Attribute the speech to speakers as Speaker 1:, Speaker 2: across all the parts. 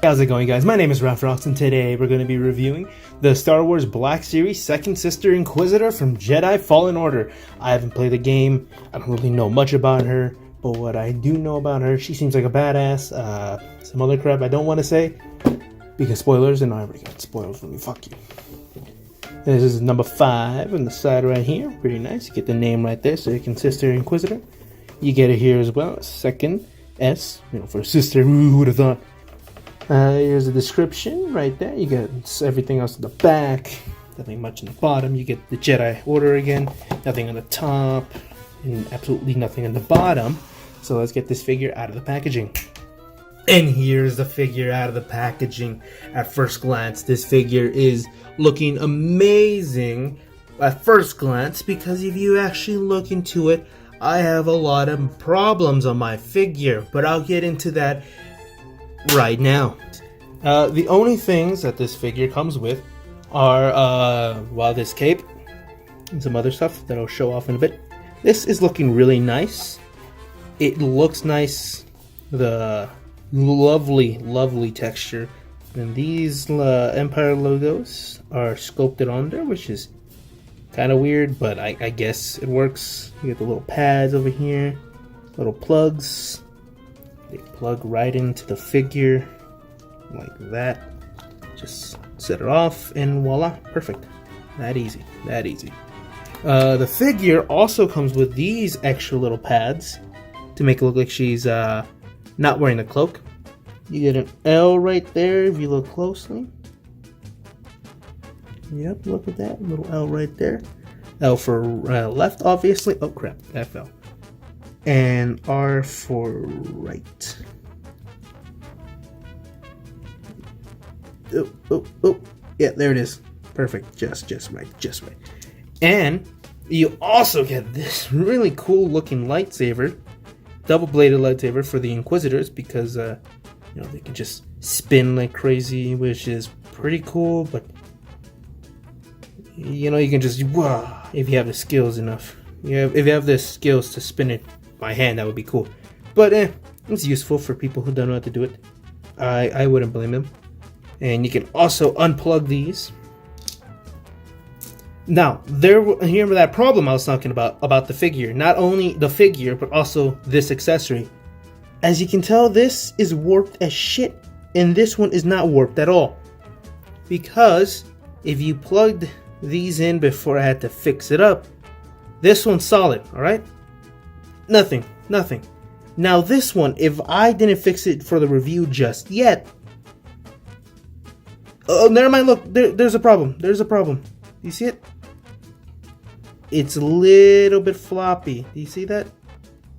Speaker 1: How's it going, guys? My name is Rafrox, and today we're going to be reviewing the Star Wars Black Series second sister Inquisitor from Jedi Fallen Order. I haven't played the game. I don't really know much about her, but what I do know about her, she seems like a badass. Some other crap I don't want to say because spoilers, and I already got spoiled from me. Fuck you. This is number 5 on the side right here. Pretty nice. You get the name right there, so you can Sister Inquisitor. You get it here as well. Second S, for sister. Ooh, who would have thought? Here's the description right there. You get everything else at the back. Nothing much on the bottom. You get the Jedi Order again. Nothing on the top. And absolutely nothing on the bottom. So let's get this figure out of the packaging. And here's the figure out of the packaging. At first glance, this figure is looking amazing at first glance, because if you actually look into it, I have a lot of problems on my figure, but I'll get into that right now. The only things that this figure comes with are, this cape and some other stuff that I'll show off in a bit. This is looking really nice. It looks nice. The lovely texture. And these Empire logos are sculpted on there, which is kind of weird, but I guess it works. You get the little pads over here, little plugs. They plug right into the figure like that. Just set it off and voila, perfect. That easy. The figure also comes with these extra little pads to make it look like she's not wearing a cloak. You get an L right there if you look closely. Yep, look at that little L right there. L for left, obviously. Oh crap, that fell. And R for right. Oh, yeah, there it is. Perfect, just right. And you also get this really cool looking lightsaber, double-bladed lightsaber for the Inquisitors, because they can just spin like crazy, which is pretty cool. But you can just if you have the skills enough. If you have the skills to spin it by hand, that would be cool. But it's useful for people who don't know how to do it. I wouldn't blame them. And you can also unplug these. Now, here that problem I was talking about the figure. Not only the figure, but also this accessory. As you can tell, this is warped as shit, and this one is not warped at all. Because if you plugged these in before I had to fix it up, this one's solid, alright? Nothing. Now this one, if I didn't fix it for the review just yet... Oh, never mind, look, there's a problem. You see it? It's a little bit floppy. Do you see that?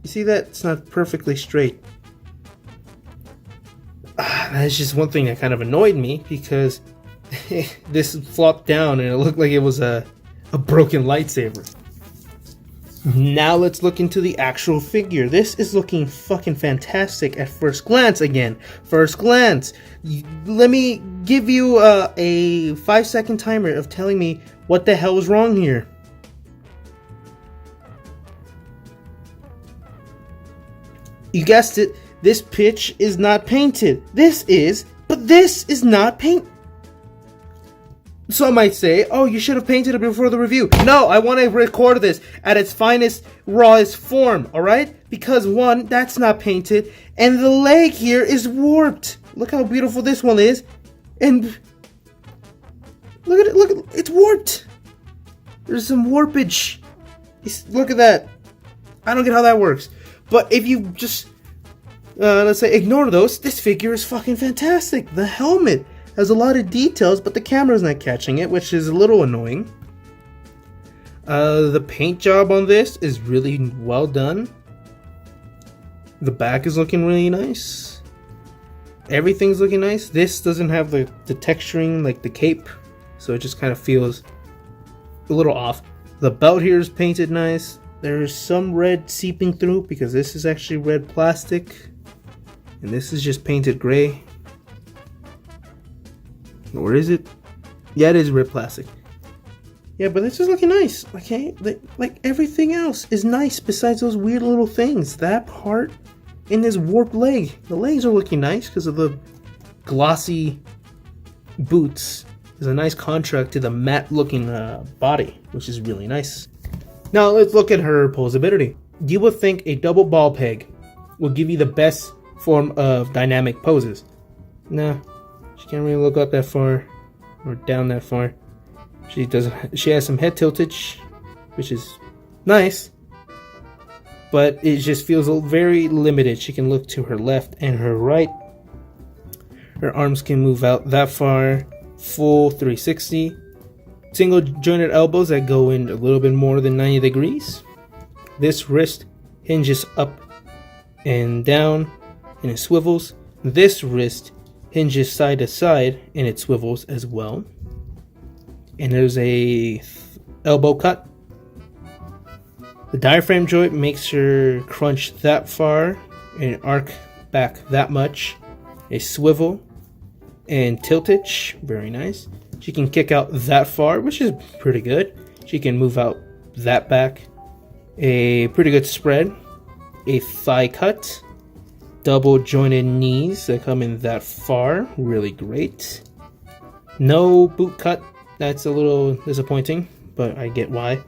Speaker 1: It's not perfectly straight. That's just one thing that kind of annoyed me, because this flopped down and it looked like it was a broken lightsaber. Now let's look into the actual figure. This is looking fucking fantastic at first glance again. First glance. Let me give you a 5-second timer of telling me what the hell is wrong here. You guessed it. This pitch is not painted. This is not paint. Some might say, oh, you should have painted it before the review. No, I want to record this at its finest, rawest form, alright? Because one, that's not painted, and the leg here is warped. Look how beautiful this one is. And look at it, it's warped. There's some warpage. Look at that. I don't get how that works. But if you just, let's say, ignore those, this figure is fucking fantastic. The helmet has a lot of details, but the camera's not catching it, which is a little annoying. The paint job on this is really well done. The back is looking really nice. Everything's looking nice. This doesn't have the texturing like the cape, so it just kind of feels a little off. The belt here is painted nice. There's some red seeping through because this is actually red plastic, and this is just painted gray. Or is it? Yeah, it is red plastic. Yeah, but this is looking nice. Okay, like everything else is nice besides those weird little things. That part in his warped leg. The legs are looking nice because of the glossy boots is a nice contrast to the matte looking body, which is really nice. Now let's look at her posability. You would think a double ball peg will give you the best form of dynamic poses. Nah, she can't really look up that far or down that far. She has some head tiltage, which is nice, but it just feels very limited. She can look to her left and her right. Her arms can move out that far, full 360. Single jointed elbows that go in a little bit more than 90 degrees. This wrist hinges up and down and it swivels. This wrist hinges side to side and it swivels as well. And there's a elbow cut. The diaphragm joint makes her crunch that far and arc back that much. A swivel and tiltage, very nice. She can kick out that far, which is pretty good. She can move out that back. A pretty good spread. A thigh cut. Double jointed knees that come in that far, really great. No boot cut. That's a little disappointing, but I get why.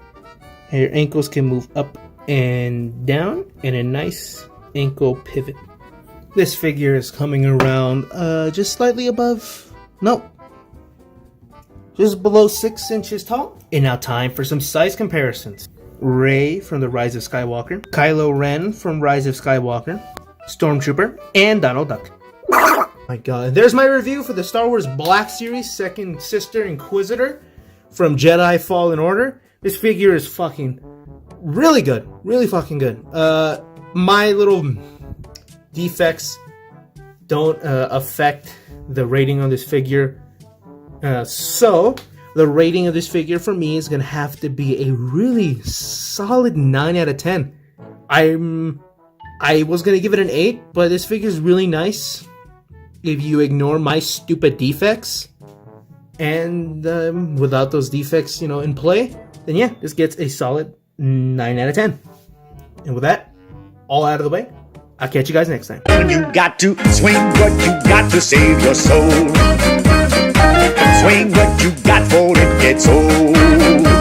Speaker 1: Her ankles can move up and down, and a nice ankle pivot. This figure is coming around just slightly above, no, just below 6 inches tall. And now time for some size comparisons. Rey from The Rise of Skywalker, Kylo Ren from Rise of Skywalker, Stormtrooper, and Donald Duck. My god, there's my review for the Star Wars Black Series Second Sister Inquisitor from Jedi Fallen Order. This figure is fucking really good, really fucking good. My little defects don't affect the rating on this figure, so the rating of this figure for me is gonna have to be a really solid 9 out of 10. I was gonna give it an 8, but this figure is really nice if you ignore my stupid defects, and without those defects, in play, then yeah, this gets a solid 9 out of 10. And with that all out of the way, I'll catch you guys next time.
Speaker 2: You got to swing what you got to save your soul. Swing what you got for it gets old.